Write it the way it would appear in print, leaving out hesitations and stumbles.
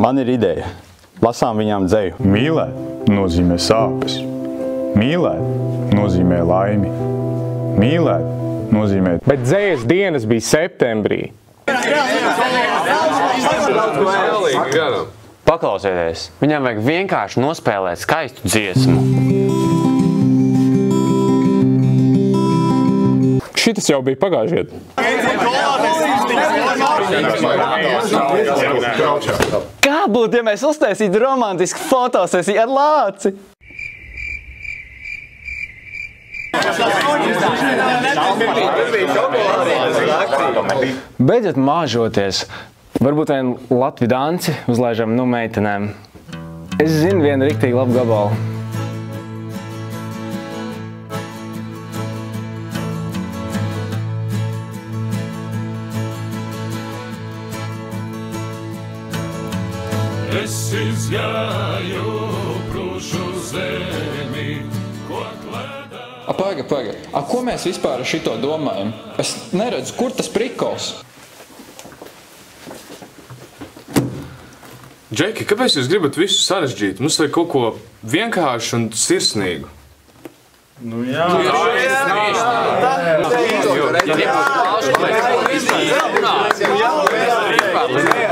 Man ir ideja. Lasām viņām dzeju. Mīlēt nozīmē sāpes. Mīlēt nozīmē laimi. Mīlēt nozīmē... Bet dzējas dienas bija septembrī. Paklausieties, viņam vajag vienkārši nospēlēt skaistu dziesmu. Šitas jau bija pagājušiet. Kā būtu, ja mēs uztaisītu romantisku fotosesiju ar lāci? Beidzot māžoties. Varbūt vien Latvi danci uzlaižam meitenēm. Es zinu vienu riktīgi labu gabalu. Es izgāju prūšu zemi, ko klēdā... Paga. Ko mēs vispār ar šito domājam? Es neredzu, kur tas prikols. Džeki, kāpēc jūs gribat visu sarežģīt? Mums vajag kaut ko vienkāršu un sirsnīgu. Nu jā. Jā.